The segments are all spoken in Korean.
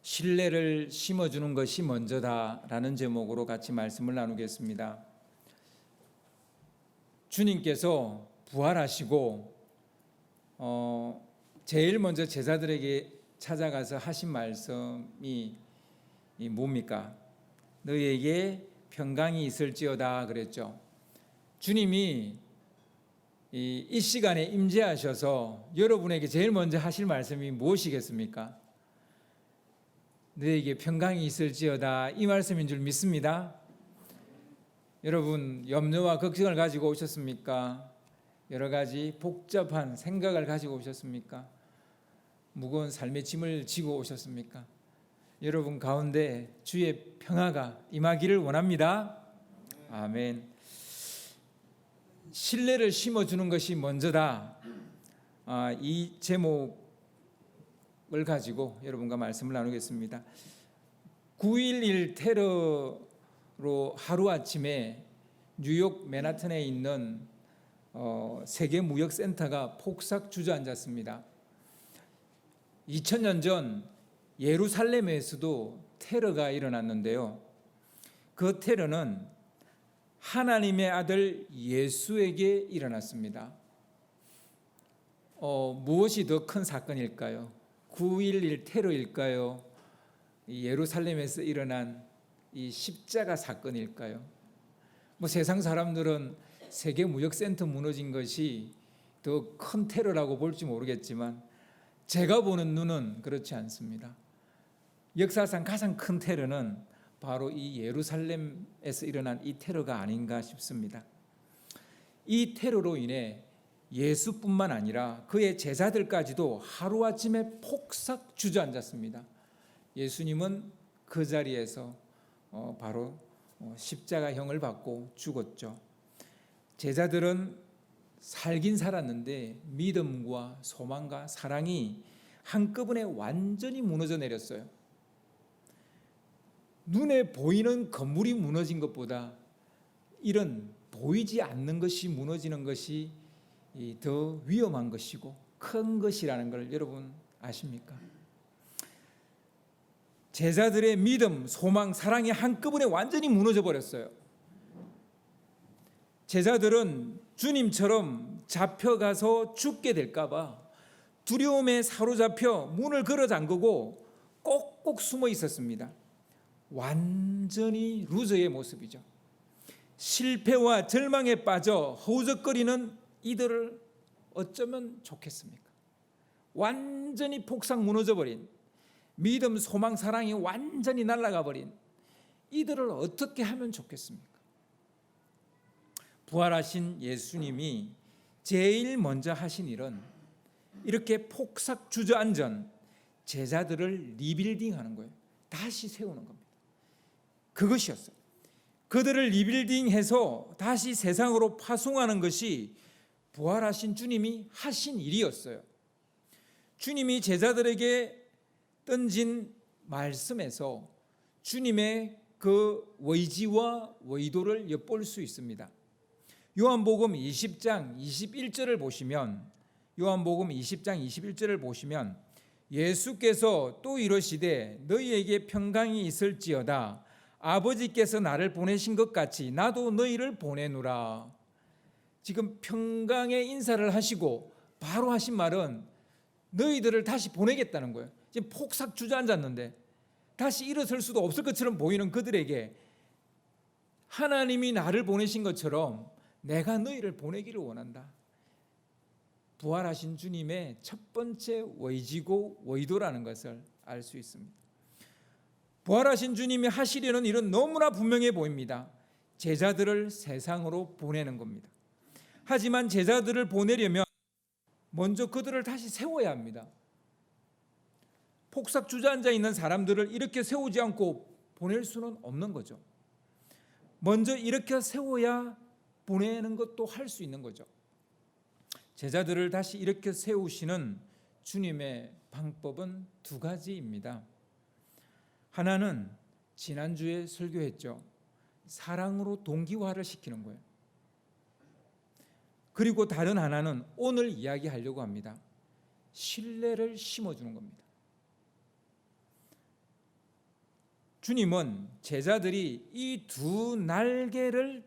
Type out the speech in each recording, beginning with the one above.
신뢰를 심어주는 것이 먼저다라는 제목으로 같이 말씀을 나누겠습니다. 주님께서 부활하시고 제일 먼저 제자들에게 찾아가서 하신 말씀이 뭡니까? 너희에게 평강이 있을지어다 그랬죠. 주님이 이 시간에 임재하셔서 여러분에게 제일 먼저 하실 말씀이 무엇이겠습니까? 너희에게 평강이 있을지어다, 이 말씀인 줄 믿습니다. 여러분, 염려와 걱정을 가지고 오셨습니까? 여러 가지 복잡한 생각을 가지고 오셨습니까? 무거운 삶의 짐을 지고 오셨습니까? 여러분 가운데 주의 평화가 임하기를 원합니다. 아멘. 신뢰를 심어주는 것이 먼저다. 이 제목을 가지고 여러분과 말씀을 나누겠습니다. 9.11 테러로 하루아침에 뉴욕 맨하탄에 있는 세계무역센터가 폭삭 주저앉았습니다. 2000년 전 예루살렘에서도 테러가 일어났는데요. 그 테러는 하나님의 아들 예수에게 일어났습니다. 무엇이 더 큰 사건일까요? 9.11 테러일까요? 예루살렘에서 일어난 이 십자가 사건일까요? 세상 사람들은 세계무역센터 무너진 것이 더 큰 테러라고 볼지 모르겠지만 제가 보는 눈은 그렇지 않습니다. 역사상 가장 큰 테러는 바로 이 예루살렘에서 일어난 이 테러가 아닌가 싶습니다. 이 테러로 인해 예수뿐만 아니라 그의 제자들까지도 하루아침에 폭삭 주저앉았습니다. 예수님은 그 자리에서 바로 십자가형을 받고 죽었죠. 제자들은 살긴 살았는데 믿음과 소망과 사랑이 한꺼번에 완전히 무너져 내렸어요. 눈에 보이는 건물이 무너진 것보다 이런 보이지 않는 것이 무너지는 것이 더 위험한 것이고 큰 것이라는 걸 여러분 아십니까? 제자들의 믿음, 소망, 사랑이 한꺼번에 완전히 무너져 버렸어요. 제자들은 주님처럼 잡혀가서 죽게 될까 봐 두려움에 사로잡혀 문을 걸어 잠그고 꼭꼭 숨어 있었습니다. 완전히 루저의 모습이죠. 실패와 절망에 빠져 허우적거리는 이들을 어쩌면 좋겠습니까? 완전히 폭삭 무너져버린, 믿음, 소망, 사랑이 완전히 날아가 버린 이들을 어떻게 하면 좋겠습니까? 부활하신 예수님이 제일 먼저 하신 일은 이렇게 폭삭 주저앉은 제자들을 리빌딩하는 거예요. 다시 세우는 겁니다. 그것이었어요. 그들을 리빌딩해서 다시 세상으로 파송하는 것이 부활하신 주님이 하신 일이었어요. 주님이 제자들에게 던진 말씀에서 주님의 그 의지와 의도를 엿볼 수 있습니다. 요한복음 20장 21절을 보시면 예수께서 또 이러시되 너희에게 평강이 있을지어다. 아버지께서 나를 보내신 것 같이 나도 너희를 보내노라. 지금 평강의 인사를 하시고 바로 하신 말은 너희들을 다시 보내겠다는 거예요. 지금 폭삭 주저앉았는데 다시 일어설 수도 없을 것처럼 보이는 그들에게 하나님이 나를 보내신 것처럼 내가 너희를 보내기를 원한다. 부활하신 주님의 첫 번째 의지고 의도라는 것을 알 수 있습니다. 부활하신 주님이 하시려는 일은 너무나 분명해 보입니다. 제자들을 세상으로 보내는 겁니다. 하지만 제자들을 보내려면 먼저 그들을 다시 세워야 합니다. 폭삭 주저앉아 있는 사람들을 이렇게 세우지 않고 보낼 수는 없는 거죠. 먼저 이렇게 세워야 보내는 것도 할 수 있는 거죠. 제자들을 다시 이렇게 세우시는 주님의 방법은 두 가지입니다. 하나는 지난주에 설교했죠. 사랑으로 동기화를 시키는 거예요. 그리고 다른 하나는 오늘 이야기하려고 합니다. 신뢰를 심어주는 겁니다. 주님은 제자들이 이 두 날개를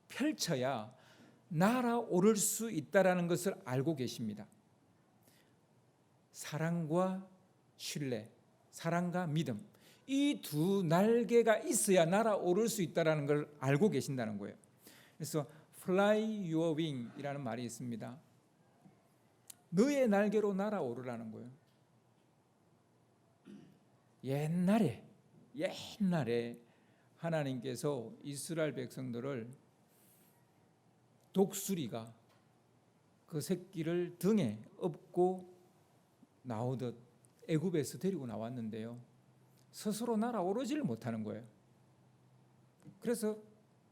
펼쳐야 날아오를 수 있다라는 것을 알고 계십니다. 사랑과 신뢰, 사랑과 믿음, 이 두 날개가 있어야 날아오를 수 있다라는 걸 알고 계신다는 거예요. 그래서 fly your wing이라는 말이 있습니다. 너의 날개로 날아오르라는 거예요. 옛날에 하나님께서 이스라엘 백성들을 독수리가 그 새끼를 등에 업고 나오듯 애굽에서 데리고 나왔는데요, 스스로 날아오르지를 못하는 거예요. 그래서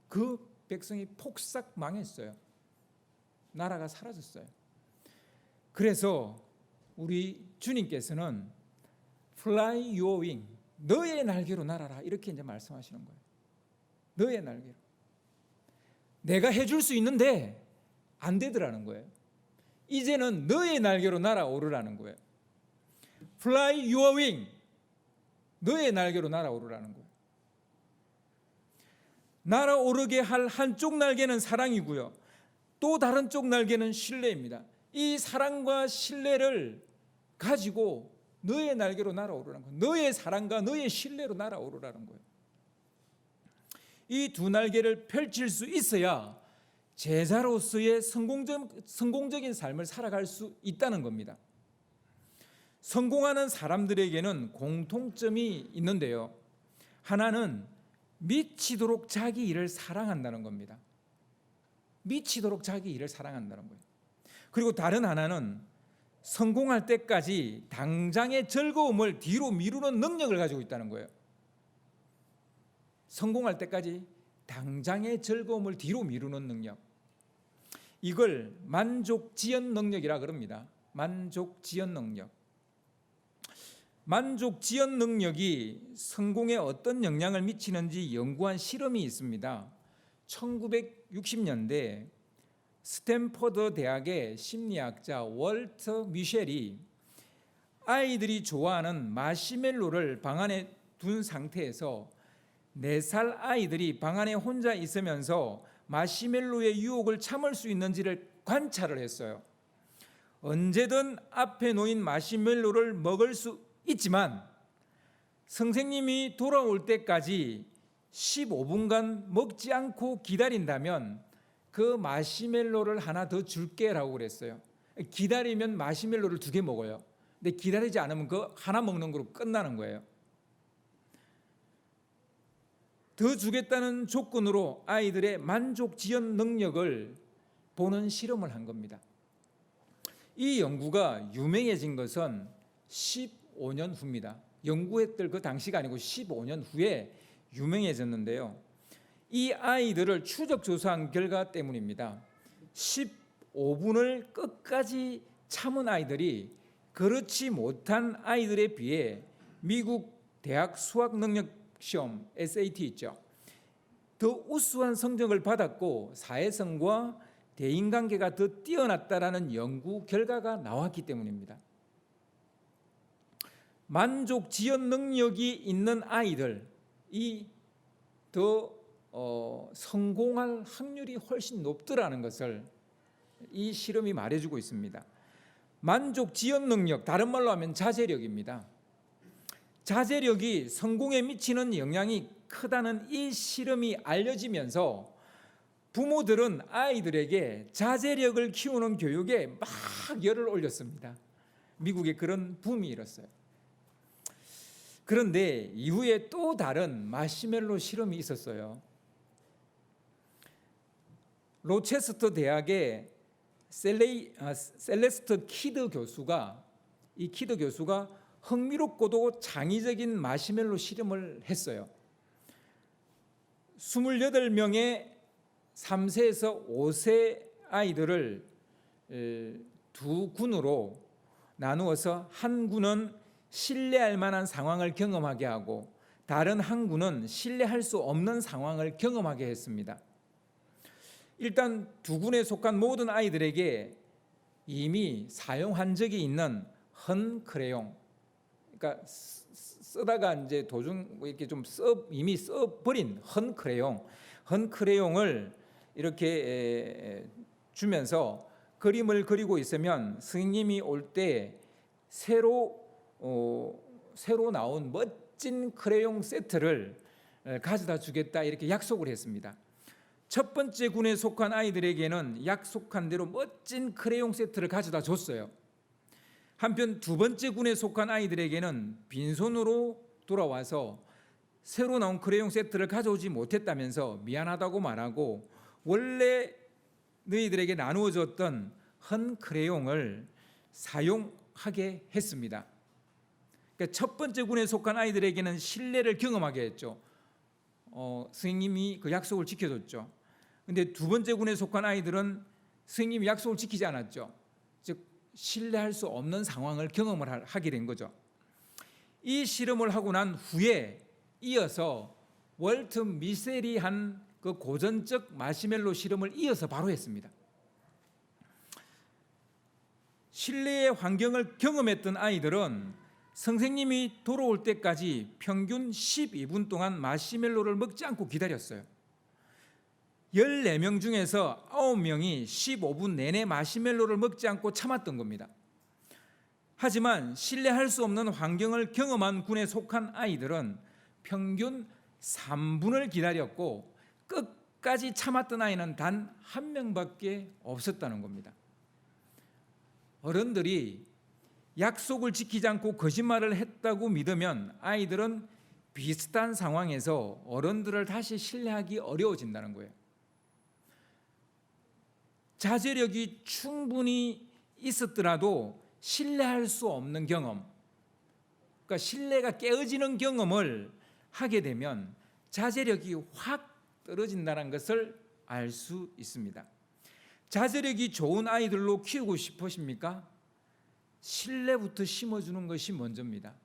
그 백성이 폭삭 망했어요. 나라가 사라졌어요. 그래서 우리 주님께서는 fly your wing, 너의 날개로 날아라, 이렇게 이제 말씀하시는 거예요. 너의 날개로. 내가 해줄 수 있는데 안 되더라는 거예요. 이제는 너의 날개로 날아오르라는 거예요. fly your wing, 너의 날개로 날아오르라는 거예요. 날아오르게 할 한쪽 날개는 사랑이고요, 또 다른 쪽 날개는 신뢰입니다. 이 사랑과 신뢰를 가지고 너의 날개로 날아오르라는 거예요. 너의 사랑과 너의 신뢰로 날아오르라는 거예요. 이 두 날개를 펼칠 수 있어야 제자로서의 성공적인 삶을 살아갈 수 있다는 겁니다. 성공하는 사람들에게는 공통점이 있는데요, 하나는 미치도록 자기 일을 사랑한다는 겁니다. 미치도록 자기 일을 사랑한다는 거예요. 그리고 다른 하나는 성공할 때까지 당장의 즐거움을 뒤로 미루는 능력을 가지고 있다는 거예요. 성공할 때까지 당장의 즐거움을 뒤로 미루는 능력, 이걸 만족지연 능력이라 그럽니다. 만족지연 능력. 만족지연 능력이 성공에 어떤 영향을 미치는지 연구한 실험이 있습니다. 1960년대 스탠퍼드 대학의 심리학자 월터 미셸이 아이들이 좋아하는 마시멜로를 방 안에 둔 상태에서 4살 아이들이 방 안에 혼자 있으면서 마시멜로의 유혹을 참을 수 있는지를 관찰을 했어요. 언제든 앞에 놓인 마시멜로를 먹을 수 있지만 선생님이 돌아올 때까지 15분간 먹지 않고 기다린다면 그 마시멜로를 하나 더 줄게라고 그랬어요. 기다리면 마시멜로를 2개 먹어요. 근데 기다리지 않으면 그 하나 먹는 거로 끝나는 거예요. 더 주겠다는 조건으로 아이들의 만족지연 능력을 보는 실험을 한 겁니다. 이 연구가 유명해진 것은 15년 후입니다. 연구했던 그 당시가 아니고 15년 후에 유명해졌는데요, 이 아이들을 추적 조사한 결과 때문입니다. 15분을 끝까지 참은 아이들이 그렇지 못한 아이들에 비해 미국 대학 수학 능력 시험 SAT 있죠, 더 우수한 성적을 받았고 사회성과 대인관계가 더 뛰어났다라는 연구 결과가 나왔기 때문입니다. 만족지연 능력이 있는 아이들이 더 성공할 확률이 훨씬 높더라는 것을 이 실험이 말해주고 있습니다. 만족지연 능력, 다른 말로 하면 자제력입니다. 자제력이 성공에 미치는 영향이 크다는 이 실험이 알려지면서 부모들은 아이들에게 자제력을 키우는 교육에 막 열을 올렸습니다. 미국에 그런 붐이 일었어요. 그런데 이후에 또 다른 마시멜로 실험이 있었어요. 로체스터 대학의 셀레스트 키드 교수가 흥미롭고도 창의적인 마시멜로 실험을 했어요. 28명의 3세에서 5세 아이들을 2군으로 나누어서 한 군은 신뢰할 만한 상황을 경험하게 하고 다른 한 군은 신뢰할 수 없는 상황을 경험하게 했습니다. 일단 2군에 속한 모든 아이들에게 이미 사용한 적이 있는 헌 크레용, 그러니까 쓰다가 이제 도중 이렇게 좀 이미 써버린 헌 크레용을 이렇게 주면서 그림을 그리고 있으면 스님이 올 때 새로 나온 멋진 크레용 세트를 가져다 주겠다 이렇게 약속을 했습니다. 첫 번째 군에 속한 아이들에게는 약속한 대로 멋진 크레용 세트를 가져다 줬어요. 한편 두 번째 군에 속한 아이들에게는 빈손으로 돌아와서 새로 나온 크레용 세트를 가져오지 못했다면서 미안하다고 말하고 원래 너희들에게 나누어졌던 헌 크레용을 사용하게 했습니다. 그러니까 첫 번째 군에 속한 아이들에게는 신뢰를 경험하게 했죠. 스님이 그 약속을 지켜줬죠. 근데 두 번째 군에 속한 아이들은 스님이 약속을 지키지 않았죠. 즉 신뢰할 수 없는 상황을 경험을 하게 된 거죠. 이 실험을 하고 난 후에 이어서 월트 미셀이 한 그 고전적 마시멜로 실험을 이어서 바로 했습니다. 신뢰의 환경을 경험했던 아이들은 선생님이 돌아올 때까지 평균 12분 동안 마시멜로를 먹지 않고 기다렸어요. 14명 중에서 9명이 15분 내내 마시멜로를 먹지 않고 참았던 겁니다. 하지만 신뢰할 수 없는 환경을 경험한 군에 속한 아이들은 평균 3분을 기다렸고 끝까지 참았던 아이는 단 1명밖에 없었다는 겁니다. 어른들이 약속을 지키지 않고 거짓말을 했다고 믿으면 아이들은 비슷한 상황에서 어른들을 다시 신뢰하기 어려워진다는 거예요. 자제력이 충분히 있었더라도 신뢰할 수 없는 경험, 그러니까 신뢰가 깨어지는 경험을 하게 되면 자제력이 확 떨어진다는 것을 알 수 있습니다. 자제력이 좋은 아이들로 키우고 싶으십니까? 신뢰부터 심어주는 것이 먼저입니다.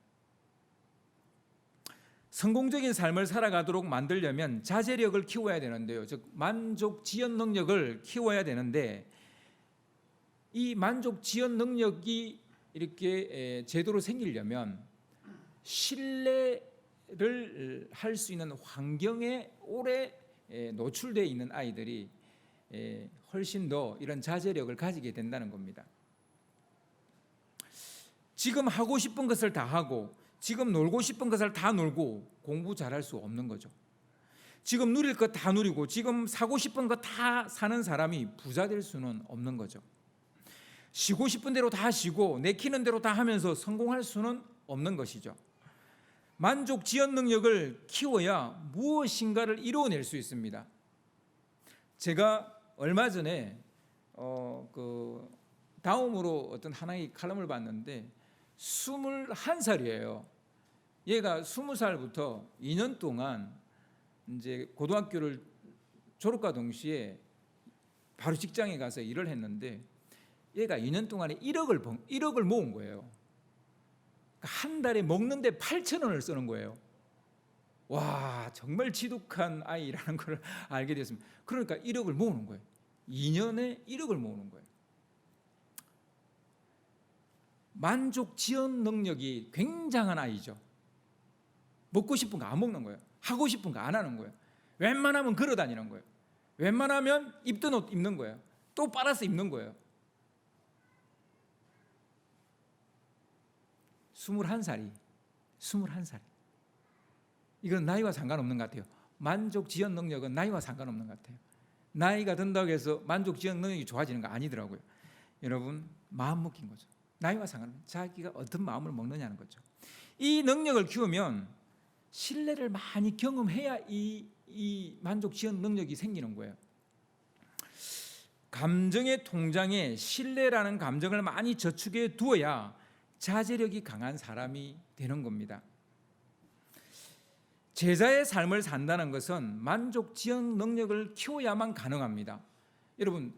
성공적인 삶을 살아가도록 만들려면 자제력을 키워야 되는데요. 즉 만족 지연 능력을 키워야 되는데 이 만족 지연 능력이 이렇게 제대로 생기려면 신뢰를 할 수 있는 환경에 오래 노출되어 있는 아이들이 훨씬 더 이런 자제력을 가지게 된다는 겁니다. 지금 하고 싶은 것을 다 하고 지금 놀고 싶은 것을 다 놀고 공부 잘할 수 없는 거죠. 지금 누릴 것 다 누리고 지금 사고 싶은 것 다 사는 사람이 부자 될 수는 없는 거죠. 쉬고 싶은 대로 다 쉬고 내키는 대로 다 하면서 성공할 수는 없는 것이죠. 만족 지연 능력을 키워야 무엇인가를 이루어낼 수 있습니다. 제가 얼마 전에 다음으로 어떤 하나의 칼럼을 봤는데 21살이에요. 얘가 20살부터 2년 동안 이제 고등학교를 졸업과 동시에 바로 직장에 가서 일을 했는데 얘가 2년 동안에 1억을 모은 거예요. 한 달에 먹는데 8,000원을 쓰는 거예요. 와, 정말 지독한 아이라는 걸 알게 됐습니다. 그러니까 1억을 모으는 거예요. 2년에 1억을 모으는 거예요. 만족 지연 능력이 굉장한 아이죠. 먹고 싶은 거 안 먹는 거예요. 하고 싶은 거 안 하는 거예요. 웬만하면 걸어 다니는 거예요. 웬만하면 입던 옷 입는 거예요. 또 빨아서 입는 거예요. 21살이 이건 나이와 상관없는 것 같아요. 만족 지연 능력은 나이와 상관없는 것 같아요. 나이가 든다고 해서 만족 지연 능력이 좋아지는 거 아니더라고요. 여러분 마음 먹긴 거죠. 나이와 상관없는 자기가 어떤 마음을 먹느냐는 거죠. 이 능력을 키우면 신뢰를 많이 경험해야 이 만족 지연 능력이 생기는 거예요. 감정의 통장에 신뢰라는 감정을 많이 저축해 두어야 자제력이 강한 사람이 되는 겁니다. 제자의 삶을 산다는 것은 만족 지연 능력을 키워야만 가능합니다. 여러분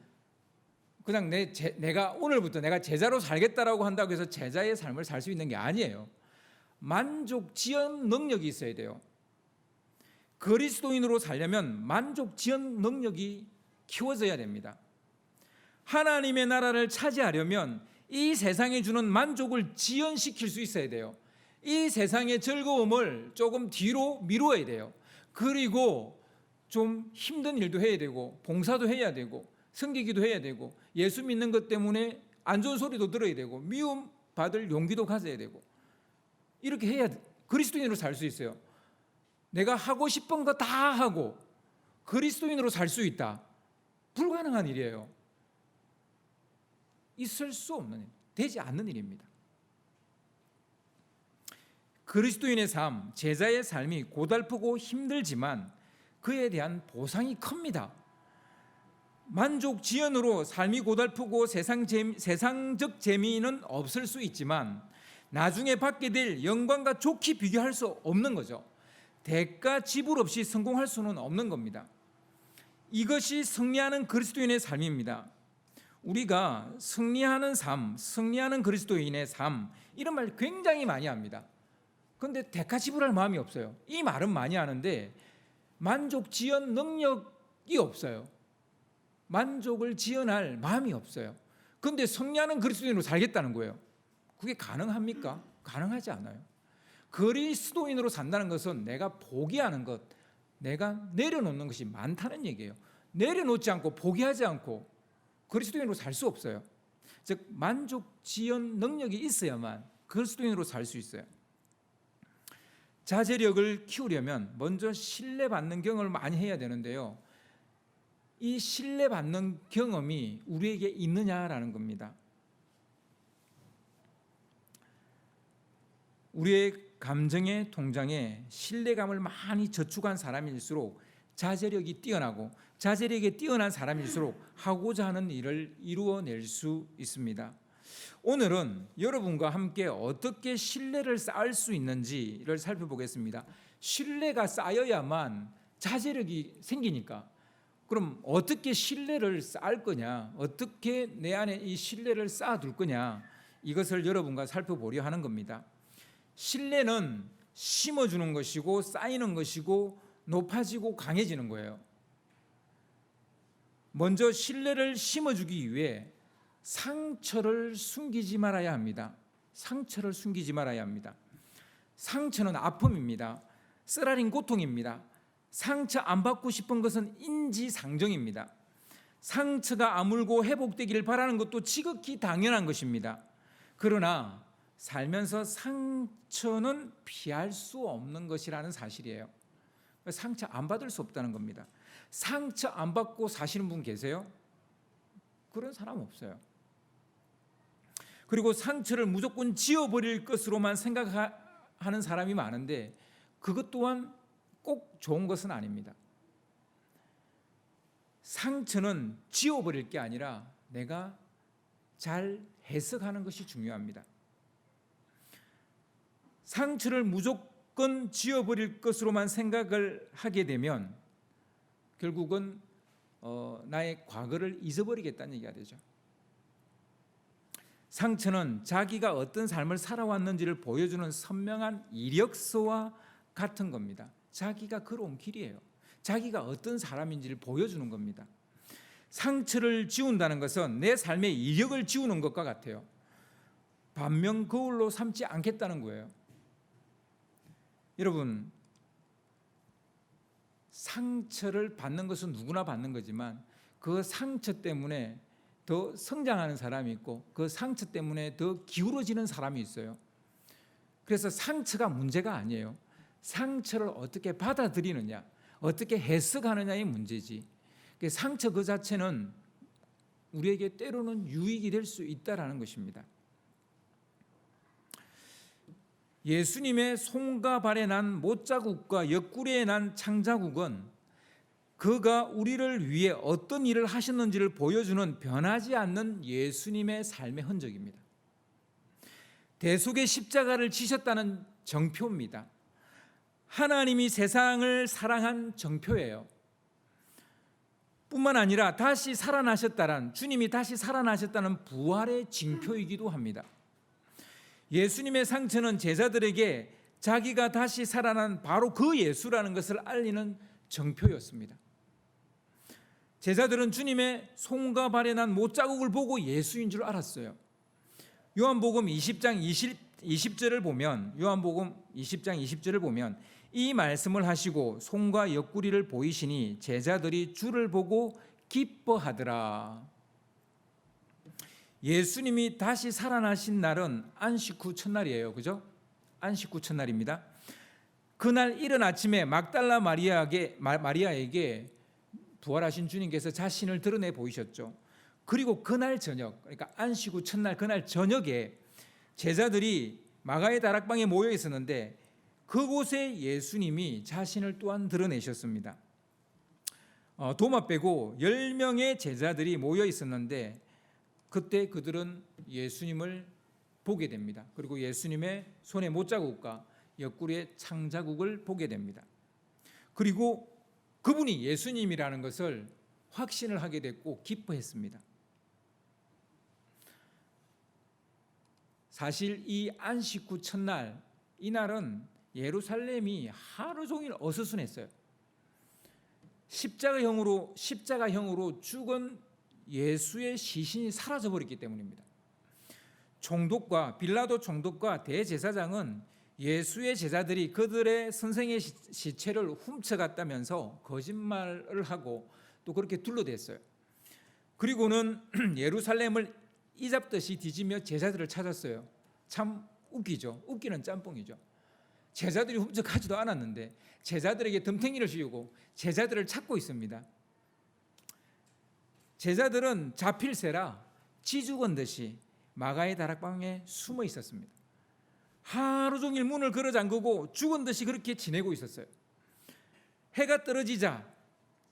그냥 내가 오늘부터 내가 제자로 살겠다라고 한다고 해서 제자의 삶을 살 수 있는 게 아니에요. 만족 지연 능력이 있어야 돼요. 그리스도인으로 살려면 만족 지연 능력이 키워져야 됩니다. 하나님의 나라를 차지하려면 이 세상에 주는 만족을 지연시킬 수 있어야 돼요. 이 세상의 즐거움을 조금 뒤로 미루어야 돼요. 그리고 좀 힘든 일도 해야 되고 봉사도 해야 되고 섬기기도 해야 되고 예수 믿는 것 때문에 안 좋은 소리도 들어야 되고 미움 받을 용기도 가져야 되고 이렇게 해야 그리스도인으로 살 수 있어요. 내가 하고 싶은 거 다 하고 그리스도인으로 살 수 있다. 불가능한 일이에요. 있을 수 없는 일, 되지 않는 일입니다. 그리스도인의 삶, 제자의 삶이 고달프고 힘들지만 그에 대한 보상이 큽니다. 만족지연으로 삶이 고달프고 세상적 재미는 없을 수 있지만 나중에 받게 될 영광과 좋게 비교할 수 없는 거죠. 대가 지불 없이 성공할 수는 없는 겁니다. 이것이 승리하는 그리스도인의 삶입니다. 우리가 승리하는 삶, 승리하는 그리스도인의 삶 이런 말 굉장히 많이 합니다. 그런데 대가 지불할 마음이 없어요. 이 말은 많이 하는데 만족 지연 능력이 없어요. 만족을 지연할 마음이 없어요. 그런데 승리하는 그리스도인으로 살겠다는 거예요. 그게 가능합니까? 가능하지 않아요. 그리스도인으로 산다는 것은 내가 포기하는 것, 내가 내려놓는 것이 많다는 얘기예요. 내려놓지 않고 포기하지 않고 그리스도인으로 살 수 없어요. 즉 만족 지연 능력이 있어야만 그리스도인으로 살 수 있어요. 자제력을 키우려면 먼저 신뢰받는 경험을 많이 해야 되는데요. 이 신뢰받는 경험이 우리에게 있느냐라는 겁니다. 우리의 감정의 통장에 신뢰감을 많이 저축한 사람일수록 자제력이 뛰어나고 자제력이 뛰어난 사람일수록 하고자 하는 일을 이루어낼 수 있습니다. 오늘은 여러분과 함께 어떻게 신뢰를 쌓을 수 있는지를 살펴보겠습니다. 신뢰가 쌓여야만 자제력이 생기니까 그럼 어떻게 신뢰를 쌓을 거냐, 어떻게 내 안에 이 신뢰를 쌓아둘 거냐, 이것을 여러분과 살펴보려 하는 겁니다. 신뢰는 심어주는 것이고 쌓이는 것이고 높아지고 강해지는 거예요. 먼저 신뢰를 심어주기 위해 상처를 숨기지 말아야 합니다. 상처를 숨기지 말아야 합니다. 상처는 아픔입니다. 쓰라린 고통입니다. 상처 안 받고 싶은 것은 인지상정입니다. 상처가 아물고 회복되기를 바라는 것도 지극히 당연한 것입니다. 그러나 살면서 상처는 피할 수 없는 것이라는 사실이에요. 상처 안 받을 수 없다는 겁니다. 상처 안 받고 사시는 분 계세요? 그런 사람 없어요. 그리고 상처를 무조건 지워버릴 것으로만 생각하는 사람이 많은데 그것 또한 꼭 좋은 것은 아닙니다. 상처는 지워버릴 게 아니라 내가 잘 해석하는 것이 중요합니다. 상처를 무조건 지워버릴 것으로만 생각을 하게 되면 결국은 나의 과거를 잊어버리겠다는 얘기가 되죠. 상처는 자기가 어떤 삶을 살아왔는지를 보여주는 선명한 이력서와 같은 겁니다. 자기가 걸어온 길이에요. 자기가 어떤 사람인지를 보여주는 겁니다. 상처를 지운다는 것은 내 삶의 이력을 지우는 것과 같아요. 반면 거울로 삼지 않겠다는 거예요. 여러분, 상처를 받는 것은 누구나 받는 거지만 그 상처 때문에 더 성장하는 사람이 있고 그 상처 때문에 더 기울어지는 사람이 있어요. 그래서 상처가 문제가 아니에요. 상처를 어떻게 받아들이느냐, 어떻게 해석하느냐의 문제지. 상처 그 자체는 우리에게 때로는 유익이 될 수 있다라는 것입니다. 예수님의 손과 발에 난 못자국과 옆구리에 난 창자국은 그가 우리를 위해 어떤 일을 하셨는지를 보여주는 변하지 않는 예수님의 삶의 흔적입니다. 대속의 십자가를 지셨다는 정표입니다. 하나님이 세상을 사랑한 정표예요. 뿐만 아니라 다시 살아나셨다는, 주님이 다시 살아나셨다는 부활의 징표이기도 합니다. 예수님의 상처는 제자들에게 자기가 다시 살아난 바로 그 예수라는 것을 알리는 정표였습니다. 제자들은 주님의 손과 발에 난 못자국을 보고 예수인 줄 알았어요. 요한복음 20장 20절을 보면, 요한복음 20장 20절을 보면 이 말씀을 하시고 손과 옆구리를 보이시니 제자들이 주를 보고 기뻐하더라. 예수님이 다시 살아나신 날은 안식 후 첫날이에요. 그죠? 안식 후 첫날입니다. 그날 이른 아침에 막달라 마리아에게 부활하신 주님께서 자신을 드러내 보이셨죠. 그리고 그날 저녁, 그러니까 안식 후 첫날 그날 저녁에 제자들이 마가의 다락방에 모여 있었는데 그곳에 예수님이 자신을 또한 드러내셨습니다. 도마 빼고 10명의 제자들이 모여 있었는데 그때 그들은 예수님을 보게 됩니다. 그리고 예수님의 손의 못자국과 옆구리의 창자국을 보게 됩니다. 그리고 그분이 예수님이라는 것을 확신을 하게 됐고 기뻐했습니다. 사실 이 안식 후 첫날, 이날은 예루살렘이 하루 종일 어수선했어요. 십자가형으로 죽은 예수의 시신이 사라져 버렸기 때문입니다. 총독과 빌라도 총독과 대제사장은 예수의 제자들이 그들의 선생의 시체를 훔쳐갔다면서 거짓말을 하고 또 그렇게 둘러댔어요. 그리고는 예루살렘을 이잡듯이 뒤지며 제자들을 찾았어요. 참 웃기죠. 웃기는 짬뽕이죠. 제자들이 훔쳐가지도 않았는데 제자들에게 덤탱이를 씌우고 제자들을 찾고 있습니다. 제자들은 잡힐새라 쥐죽은 듯이 마가의 다락방에 숨어 있었습니다. 하루 종일 문을 걸어 잠그고 죽은 듯이 그렇게 지내고 있었어요. 해가 떨어지자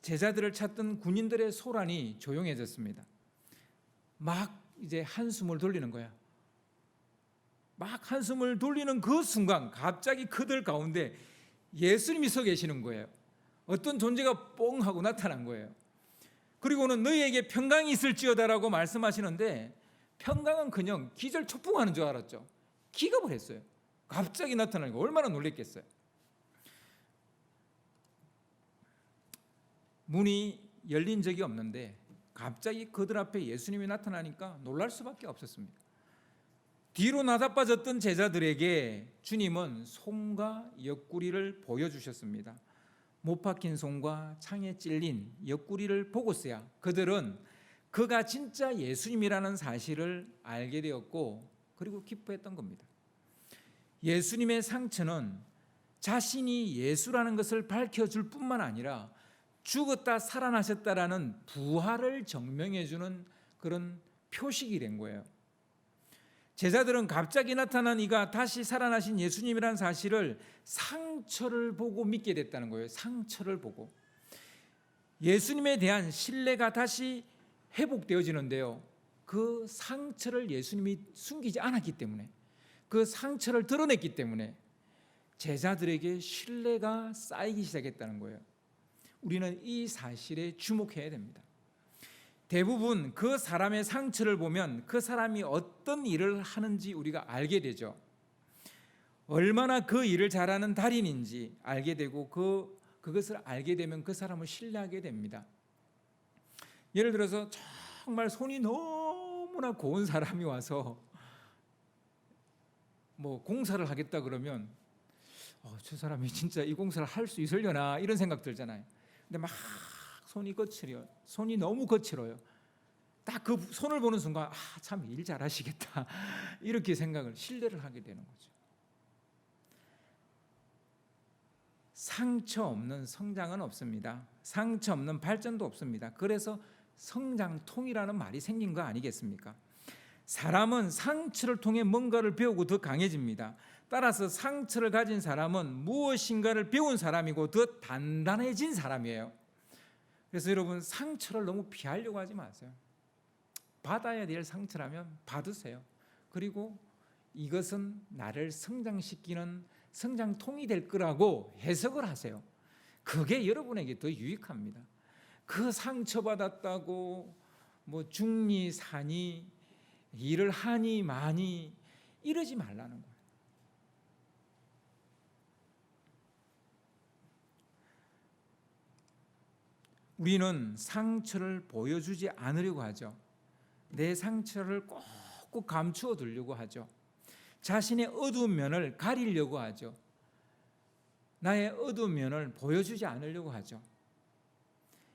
제자들을 찾던 군인들의 소란이 조용해졌습니다. 막 이제 한숨을 돌리는 거야. 막 한숨을 돌리는 그 순간 갑자기 그들 가운데 예수님이 서 계시는 거예요. 어떤 존재가 뽕 하고 나타난 거예요. 그리고는 너희에게 평강이 있을지어다라고 말씀하시는데 평강은커녕 기절초풍하는 줄 알았죠. 기겁을 했어요. 갑자기 나타나니까 얼마나 놀랬겠어요. 문이 열린 적이 없는데 갑자기 그들 앞에 예수님이 나타나니까 놀랄 수밖에 없었습니다. 뒤로 나다빠졌던 제자들에게 주님은 손과 옆구리를 보여주셨습니다. 못 박힌 손과 창에 찔린 옆구리를 보고서야 그들은 그가 진짜 예수님이라는 사실을 알게 되었고 그리고 기뻐했던 겁니다. 예수님의 상처는 자신이 예수라는 것을 밝혀줄 뿐만 아니라 죽었다 살아나셨다라는 부활을 증명해 주는 그런 표식이 된 거예요. 제자들은 갑자기 나타난 이가 다시 살아나신 예수님이라는 사실을 상처를 보고 믿게 됐다는 거예요. 상처를 보고 예수님에 대한 신뢰가 다시 회복되어지는데요. 그 상처를 예수님이 숨기지 않았기 때문에, 그 상처를 드러냈기 때문에 제자들에게 신뢰가 쌓이기 시작했다는 거예요. 우리는 이 사실에 주목해야 됩니다. 대부분 그 사람의 상처를 보면 그 사람이 어떤 일을 하는지 우리가 알게 되죠. 얼마나 그 일을 잘하는 달인인지 알게 되고 그것을 알게 되면 그 사람을 신뢰하게 됩니다. 예를 들어서 정말 손이 너무나 고운 사람이 와서 뭐 공사를 하겠다 그러면 저 사람이 진짜 이 공사를 할 수 있으려나 이런 생각 들잖아요. 근데 막 손이 거칠어요. 손이 너무 거칠어요. 딱 그 손을 보는 순간 참 일 잘하시겠다 이렇게 신뢰를 하게 되는 거죠. 상처 없는 성장은 없습니다. 상처 없는 발전도 없습니다. 그래서 성장통이라는 말이 생긴 거 아니겠습니까? 사람은 상처를 통해 뭔가를 배우고 더 강해집니다. 따라서 상처를 가진 사람은 무엇인가를 배운 사람이고 더 단단해진 사람이에요. 그래서 여러분 상처를 너무 피하려고 하지 마세요. 받아야 될 상처라면 받으세요. 그리고 이것은 나를 성장시키는 성장통이 될 거라고 해석을 하세요. 그게 여러분에게 더 유익합니다. 그 상처받았다고 뭐 죽니 사니 일을 하니 마니 이러지 말라는 거예요. 우리는 상처를 보여주지 않으려고 하죠. 내 상처를 꼭 감추어 두려고 하죠. 자신의 어두운 면을 가리려고 하죠. 나의 어두운 면을 보여주지 않으려고 하죠.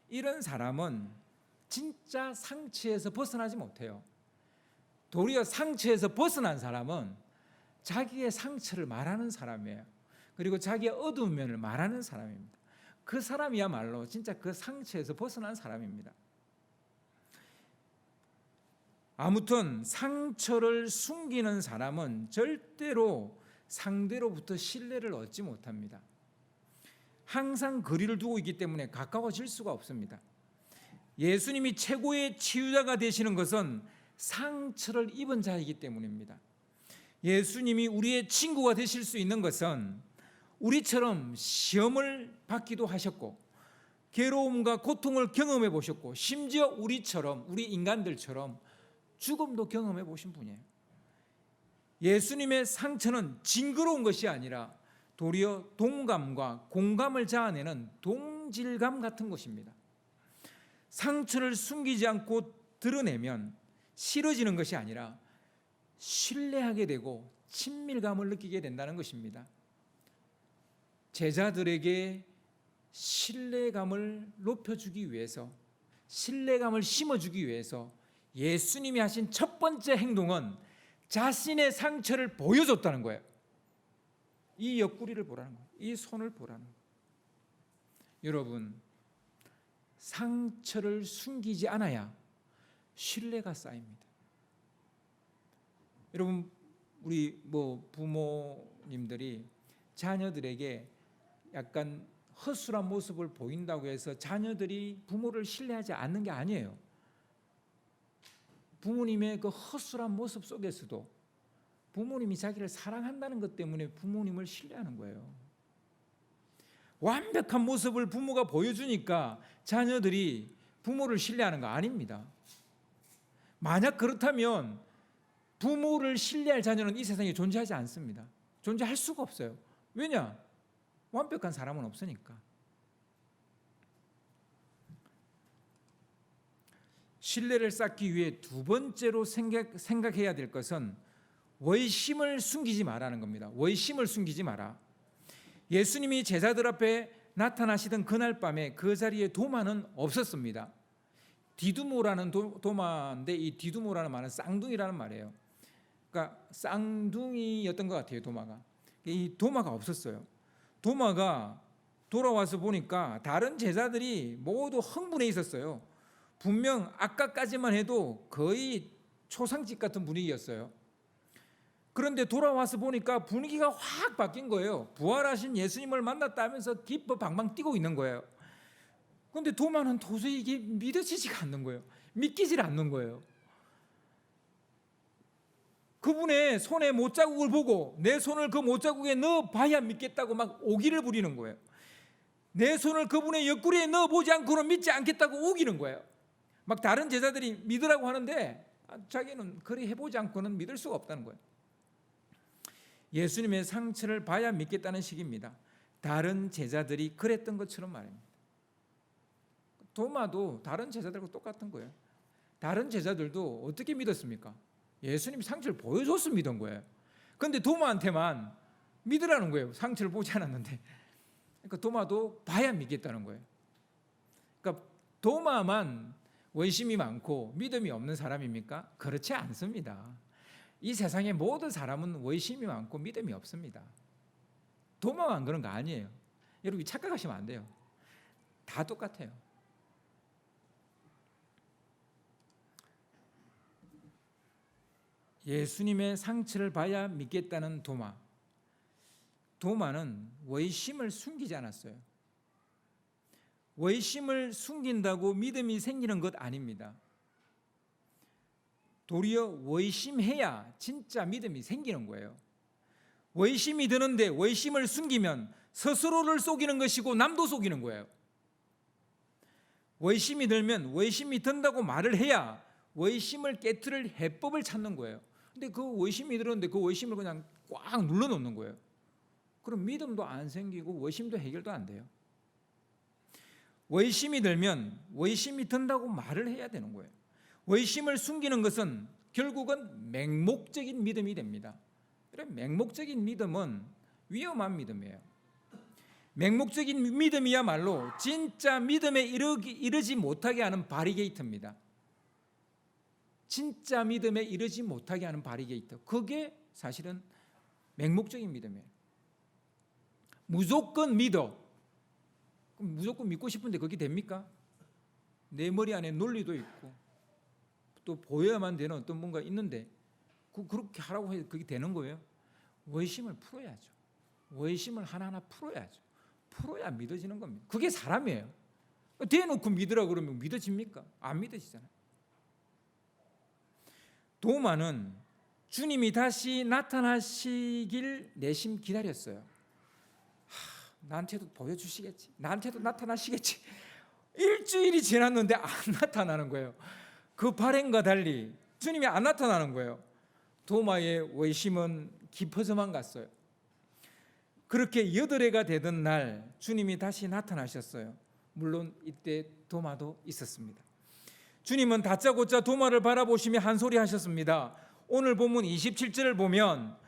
이런 사람은 진짜 상처에서 벗어나지 못해요. 도리어 상처에서 벗어난 사람은 자기의 상처를 말하는 사람이에요. 그리고 자기의 어두운 면을 말하는 사람입니다. 그 사람이야말로 진짜 그 상처에서 벗어난 사람입니다. 아무튼 상처를 숨기는 사람은 절대로 상대로부터 신뢰를 얻지 못합니다. 항상 거리를 두고 있기 때문에 가까워질 수가 없습니다. 예수님이 최고의 치유자가 되시는 것은 상처를 입은 자이기 때문입니다. 예수님이 우리의 친구가 되실 수 있는 것은 우리처럼 시험을 받기도 하셨고 괴로움과 고통을 경험해 보셨고 심지어 우리 인간들처럼 죽음도 경험해 보신 분이에요. 예수님의 상처는 징그러운 것이 아니라 도리어 동감과 공감을 자아내는 동질감 같은 것입니다. 상처를 숨기지 않고 드러내면 싫어지는 것이 아니라 신뢰하게 되고 친밀감을 느끼게 된다는 것입니다. 제자들에게 신뢰감을 높여주기 위해서, 신뢰감을 심어주기 위해서 예수님이 하신 첫 번째 행동은 자신의 상처를 보여줬다는 거예요. 이 옆구리를 보라는 거예요. 이 손을 보라는 거예요. 여러분, 상처를 숨기지 않아야 신뢰가 쌓입니다. 여러분, 우리 부모님들이 자녀들에게 약간 허술한 모습을 보인다고 해서 자녀들이 부모를 신뢰하지 않는 게 아니에요. 부모님의 그 허술한 모습 속에서도 부모님이 자기를 사랑한다는 것 때문에 부모님을 신뢰하는 거예요. 완벽한 모습을 부모가 보여주니까 자녀들이 부모를 신뢰하는 거 아닙니다. 만약 그렇다면 부모를 신뢰할 자녀는 이 세상에 존재하지 않습니다. 존재할 수가 없어요. 왜냐? 완벽한 사람은 없으니까. 신뢰를 쌓기 위해 두 번째로 생각해야 될 것은 월심을 숨기지 마라는 겁니다. 월심을 숨기지 마라. 예수님이 제자들 앞에 나타나시던 그날 밤에 그 자리에 도마는 없었습니다. 디두모라는 도마인데 이 디두모라는 말은 쌍둥이라는 말이에요. 그러니까 쌍둥이였던 것 같아요. 도마가. 이 도마가 없었어요. 도마가 돌아와서 보니까 다른 제자들이 모두 흥분해 있었어요. 분명 아까까지만 해도 거의 초상집 같은 분위기였어요. 그런데 돌아와서 보니까 분위기가 확 바뀐 거예요. 부활하신 예수님을 만났다 하면서 기뻐 방방 뛰고 있는 거예요. 그런데 도마는 도저히 이게 믿어지지가 않는 거예요. 믿기질 않는 거예요. 그분의 손에 못자국을 보고 내 손을 그 못자국에 넣어봐야 믿겠다고 막 오기를 부리는 거예요. 내 손을 그분의 옆구리에 넣어보지 않고는 믿지 않겠다고 우기는 거예요. 막 다른 제자들이 믿으라고 하는데 자기는 그리 해보지 않고는 믿을 수가 없다는 거예요. 예수님의 상처를 봐야 믿겠다는 식입니다. 다른 제자들이 그랬던 것처럼 말입니다. 도마도 다른 제자들과 똑같은 거예요. 다른 제자들도 어떻게 믿었습니까? 예수님이 상처를 보여줬으면 믿은 거예요. 그런데 도마한테만 믿으라는 거예요. 상처를 보지 않았는데. 그러니까 도마도 봐야 믿겠다는 거예요. 그러니까 도마만 원심이 많고 믿음이 없는 사람입니까? 그렇지 않습니다. 이 세상의 모든 사람은 원심이 많고 믿음이 없습니다. 도마만 그런 거 아니에요. 여러분 착각하시면 안 돼요. 다 똑같아요. 예수님의 상처를 봐야 믿겠다는 도마. 도마는 원심을 숨기지 않았어요. 원심을 숨긴다고 믿음이 생기는 것 아닙니다. 도리어 원심해야 진짜 믿음이 생기는 거예요. 원심이 드는데 원심을 숨기면 스스로를 속이는 것이고 남도 속이는 거예요. 원심이 들면 원심이 든다고 말을 해야 원심을 깨트릴 해법을 찾는 거예요. 근데 그 원심이 들었는데 그 원심을 그냥 꽉 눌러놓는 거예요. 그럼 믿음도 안 생기고 원심도 해결도 안 돼요. 원심이 들면 원심이 든다고 말을 해야 되는 거예요. 원심을 숨기는 것은 결국은 맹목적인 믿음이 됩니다. 그럼 맹목적인 믿음은 위험한 믿음이에요. 맹목적인 믿음이야말로 진짜 믿음에 이르지 못하게 하는 바리게이트입니다. 진짜 믿음에 이르지 못하게 하는 바리게이트. 그게 사실은 맹목적인 믿음이에요. 무조건 믿어. 그럼 무조건 믿고 싶은데 그게 됩니까? 내 머리 안에 논리도 있고 또 보여야만 되는 어떤 뭔가 있는데 그렇게 하라고 해서 그게 되는 거예요? 원심을 풀어야죠. 원심을 하나하나 풀어야죠. 풀어야 믿어지는 겁니다. 그게 사람이에요. 대놓고 믿으라 그러면 믿어집니까? 안 믿어지잖아요. 도마는 주님이 다시 나타나시길 내심 기다렸어요. 나한테도 보여주시겠지. 나한테도 나타나시겠지. 일주일이 지났는데 안 나타나는 거예요. 그 발행과 달리 주님이 안 나타나는 거예요. 도마의 의심은 깊어져만 갔어요. 그렇게 8해가 되던 날 주님이 다시 나타나셨어요. 물론 이때 도마도 있었습니다. 주님은 다짜고짜 도마를 바라보시며 한 소리 하셨습니다. 오늘 본문 27절을 보면,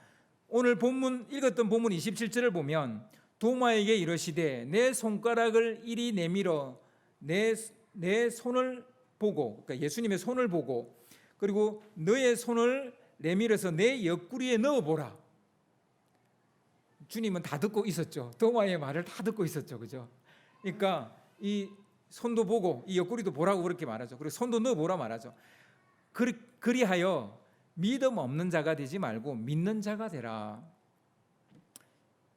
오늘 본문 읽었던 본문 27절을 보면 도마에게 이르시되 내 손가락을 이리 내밀어 내 손을 보고, 그러니까 예수님의 손을 보고, 그리고 너의 손을 내밀어서 내 옆구리에 넣어보라. 주님은 다 듣고 있었죠. 도마의 말을 다 듣고 있었죠. 그죠? 그러니까 이 손도 보고 이 옆구리도 보라고 그렇게 말하죠. 그리고 손도 넣어보라 말하죠. 그리하여 믿음 없는 자가 되지 말고 믿는 자가 되라.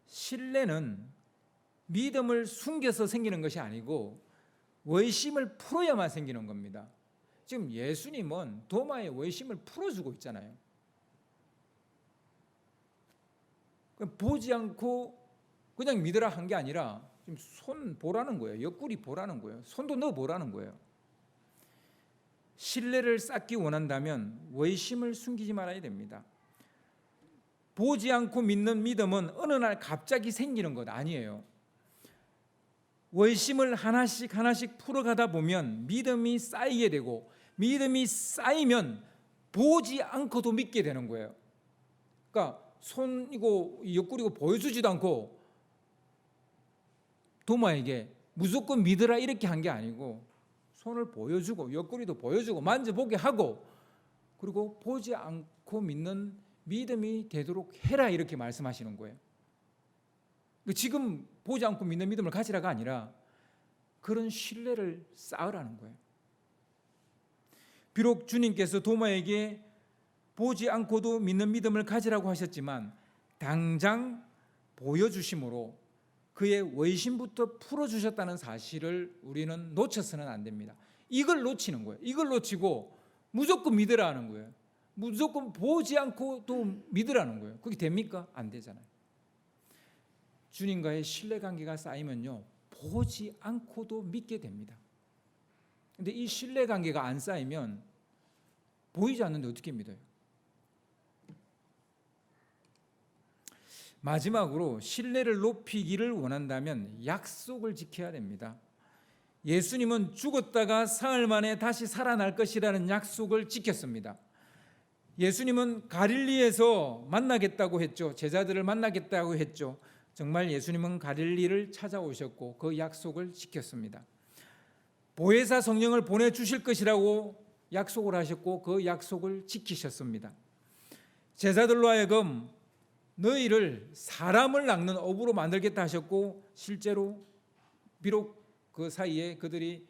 신뢰는 믿음을 숨겨서 생기는 것이 아니고 의심을 풀어야만 생기는 겁니다. 지금 예수님은 도마의 의심을 풀어주고 있잖아요. 보지 않고 그냥 믿으라 한 게 아니라 지금 손 보라는 거예요. 옆구리 보라는 거예요. 손도 넣어 보라는 거예요. 신뢰를 쌓기 원한다면 의심을 숨기지 말아야 됩니다. 보지 않고 믿는 믿음은 어느 날 갑자기 생기는 것 아니에요. 의심을 하나씩 풀어가다 보면 믿음이 쌓이게 되고, 믿음이 쌓이면 보지 않고도 믿게 되는 거예요. 그러니까 손이고 옆구리고 보여주지도 않고 도마에게 무조건 믿으라 이렇게 한 게 아니고 손을 보여주고 옆구리도 보여주고 만져보게 하고, 그리고 보지 않고 믿는 믿음이 되도록 해라 이렇게 말씀하시는 거예요. 지금 보지 않고 믿는 믿음을 가지라가 아니라 그런 신뢰를 쌓으라는 거예요. 비록 주님께서 도마에게 보지 않고도 믿는 믿음을 가지라고 하셨지만 당장 보여주심으로 그의 의심부터 풀어주셨다는 사실을 우리는 놓쳐서는 안 됩니다. 이걸 놓치는 거예요. 이걸 놓치고 무조건 믿으라 하는 거예요. 무조건 보지 않고도 믿으라는 거예요. 그게 됩니까? 안 되잖아요. 주님과의 신뢰관계가 쌓이면요, 보지 않고도 믿게 됩니다. 근데 이 신뢰관계가 안 쌓이면 보이지 않는데 어떻게 믿어요? 마지막으로 신뢰를 높이기를 원한다면 약속을 지켜야 됩니다. 예수님은 죽었다가 사흘 만에 다시 살아날 것이라는 약속을 지켰습니다. 예수님은 갈릴리에서 만나겠다고 했죠. 제자들을 만나겠다고 했죠. 정말 예수님은 갈릴리를 찾아오셨고 그 약속을 지켰습니다. 보혜사 성령을 보내주실 것이라고 약속을 하셨고 그 약속을 지키셨습니다. 제자들로 하여금 너희를 사람을 낚는 어부로 만들겠다 하셨고 실제로 비록 그 사이에 그들이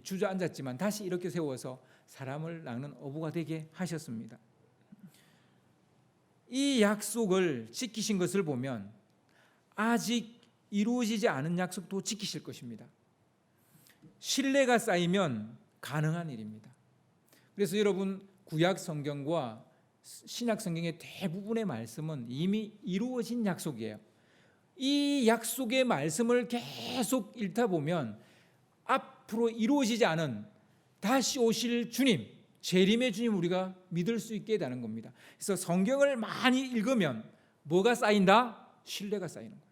주저앉았지만 다시 이렇게 세워서 사람을 낚는 어부가 되게 하셨습니다. 이 약속을 지키신 것을 보면 아직 이루어지지 않은 약속도 지키실 것입니다. 신뢰가 쌓이면 가능한 일입니다. 그래서 여러분 구약 성경과 신약 성경의 대부분의 말씀은 이미 이루어진 약속이에요. 이 약속의 말씀을 계속 읽다 보면 앞으로 이루어지지 않은 다시 오실 주님, 재림의 주님 우리가 믿을 수 있게 되는 겁니다. 그래서 성경을 많이 읽으면 뭐가 쌓인다? 신뢰가 쌓이는 거예요.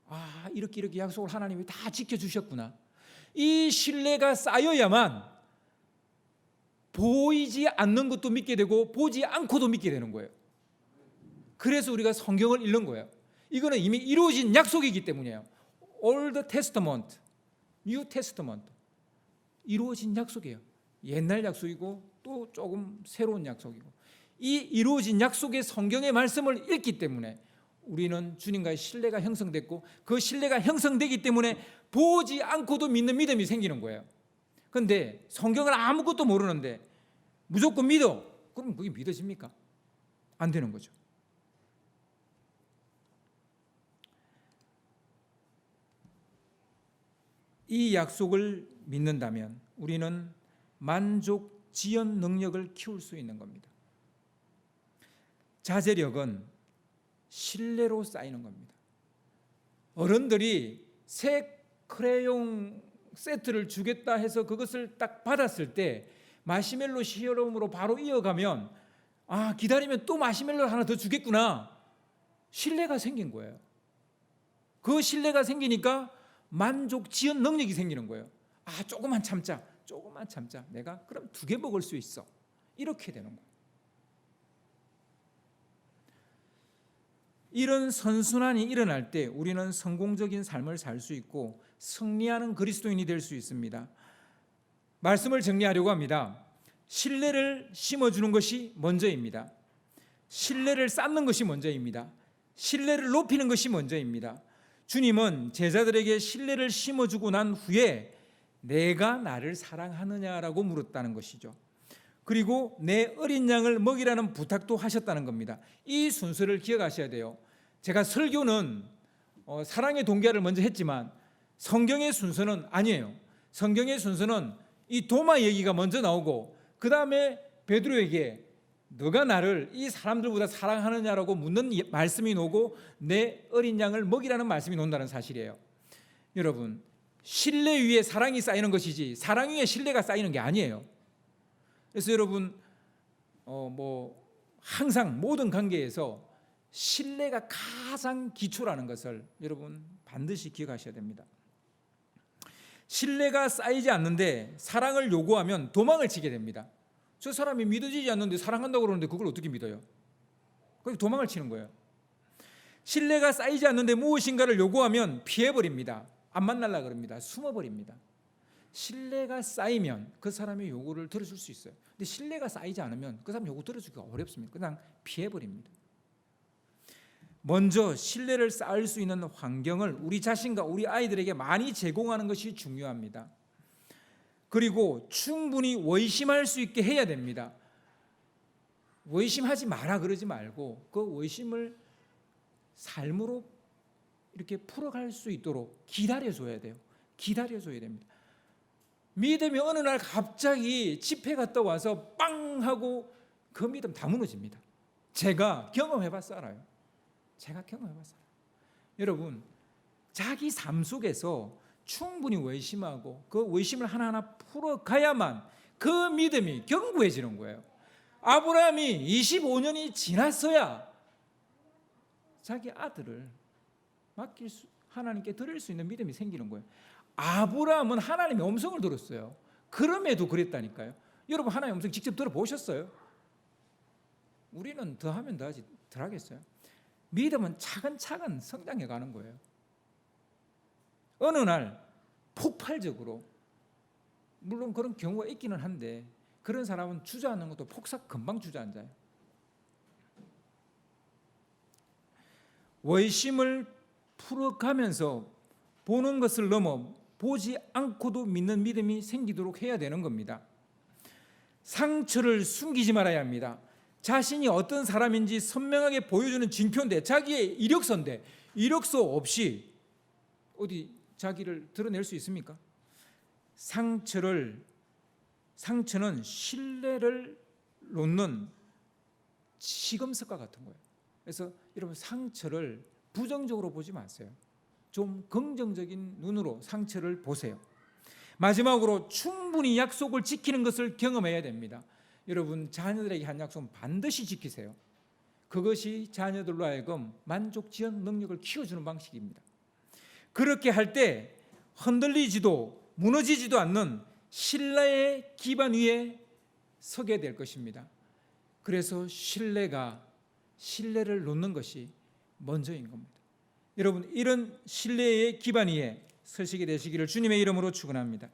아, 이렇게 약속을 하나님이 다 지켜주셨구나. 이 신뢰가 쌓여야만 보이지 않는 것도 믿게 되고 보지 않고도 믿게 되는 거예요. 그래서 우리가 성경을 읽는 거예요. 이거는 이미 이루어진 약속이기 때문이에요. Old Testament, New Testament, 이루어진 약속이에요. 옛날 약속이고 또 조금 새로운 약속이고, 이 이루어진 약속의 성경의 말씀을 읽기 때문에 우리는 주님과의 신뢰가 형성됐고, 그 신뢰가 형성되기 때문에 보지 않고도 믿는 믿음이 생기는 거예요. 그런데 성경을 아무것도 모르는데 무조건 믿어, 그럼 그게 믿어집니까? 안 되는 거죠. 이 약속을 믿는다면 우리는 만족 지연 능력을 키울 수 있는 겁니다. 자제력은 신뢰로 쌓이는 겁니다. 어른들이 새 크레용 세트를 주겠다 해서 그것을 딱 받았을 때 마시멜로 시럽으로 바로 이어가면, 아, 기다리면 또 마시멜로 하나 더 주겠구나, 신뢰가 생긴 거예요. 그 신뢰가 생기니까 만족 지연 능력이 생기는 거예요. 아, 조금만 참자, 내가 그럼 2개 먹을 수 있어, 이렇게 되는 거예요. 이런 선순환이 일어날 때 우리는 성공적인 삶을 살 수 있고 승리하는 그리스도인이 될 수 있습니다. 말씀을 정리하려고 합니다. 신뢰를 심어주는 것이 먼저입니다. 신뢰를 쌓는 것이 먼저입니다. 신뢰를 높이는 것이 먼저입니다. 주님은 제자들에게 신뢰를 심어주고 난 후에 내가 나를 사랑하느냐라고 물었다는 것이죠. 그리고 내 어린 양을 먹이라는 부탁도 하셨다는 겁니다. 이 순서를 기억하셔야 돼요. 제가 설교는 사랑의 동기화를 먼저 했지만 성경의 순서는 아니에요. 성경의 순서는 이 도마 얘기가 먼저 나오고, 그 다음에 베드로에게 너가 나를 이 사람들보다 사랑하느냐라고 묻는 말씀이 나오고, 내 어린 양을 먹이라는 말씀이 나온다는 사실이에요. 여러분, 신뢰 위에 사랑이 쌓이는 것이지 사랑 위에 신뢰가 쌓이는 게 아니에요. 그래서 여러분, 항상 모든 관계에서 신뢰가 가장 기초라는 것을 여러분 반드시 기억하셔야 됩니다. 신뢰가 쌓이지 않는데 사랑을 요구하면 도망을 치게 됩니다. 저 사람이 믿어지지 않는데 사랑한다고 그러는데 그걸 어떻게 믿어요? 그래서 도망을 치는 거예요. 신뢰가 쌓이지 않는데 무엇인가를 요구하면 피해버립니다. 안 만나려고 그럽니다. 숨어버립니다. 신뢰가 쌓이면 그 사람의 요구를 들어줄 수 있어요. 근데 신뢰가 쌓이지 않으면 그 사람 요구 들어주기가 어렵습니다. 그냥 피해버립니다. 먼저 신뢰를 쌓을 수 있는 환경을 우리 자신과 우리 아이들에게 많이 제공하는 것이 중요합니다. 그리고 충분히 의심할 수 있게 해야 됩니다. 의심하지 마라 그러지 말고 그 의심을 삶으로 이렇게 풀어갈 수 있도록 기다려줘야 돼요. 기다려줘야 됩니다. 믿음이 어느 날 갑자기 집회 갔다 와서 빵 하고 그 믿음 다 무너집니다. 제가 경험해봐서 알아요. 여러분, 자기 삶 속에서 충분히 의심하고 그 의심을 하나하나 풀어가야만 그 믿음이 견고해지는 거예요. 아브라함이 25년이 지났어야 자기 아들을 하나님께 드릴 수 있는 믿음이 생기는 거예요. 아브라함은 하나님의 음성을 들었어요. 그럼에도 그랬다니까요. 여러분, 하나님의 음성 직접 들어보셨어요? 우리는 더하면 더하지 덜하겠어요? 믿음은 차근차근 성장해 가는 거예요. 어느 날 폭발적으로, 물론 그런 경우가 있기는 한데 그런 사람은 주저앉는 것도 폭삭 금방 주저앉아요. 의심을 풀어가면서 보는 것을 넘어 보지 않고도 믿는 믿음이 생기도록 해야 되는 겁니다. 상처를 숨기지 말아야 합니다. 자신이 어떤 사람인지 선명하게 보여주는 징표인데, 자기의 이력서인데 이력서 없이 어디 자기를 드러낼 수 있습니까? 상처는 신뢰를 놓는 시금석과 같은 거예요. 그래서 여러분, 상처를 부정적으로 보지 마세요. 좀 긍정적인 눈으로 상처를 보세요. 마지막으로 충분히 약속을 지키는 것을 경험해야 됩니다. 여러분, 자녀들에게 한 약속은 반드시 지키세요. 그것이 자녀들로 하여금 만족 지연 능력을 키워주는 방식입니다. 그렇게 할 때 흔들리지도 무너지지도 않는 신뢰의 기반 위에 서게 될 것입니다. 그래서 신뢰가 신뢰를 놓는 것이 먼저인 겁니다. 여러분, 이런 신뢰의 기반 위에 서시게 되시기를 주님의 이름으로 축원합니다.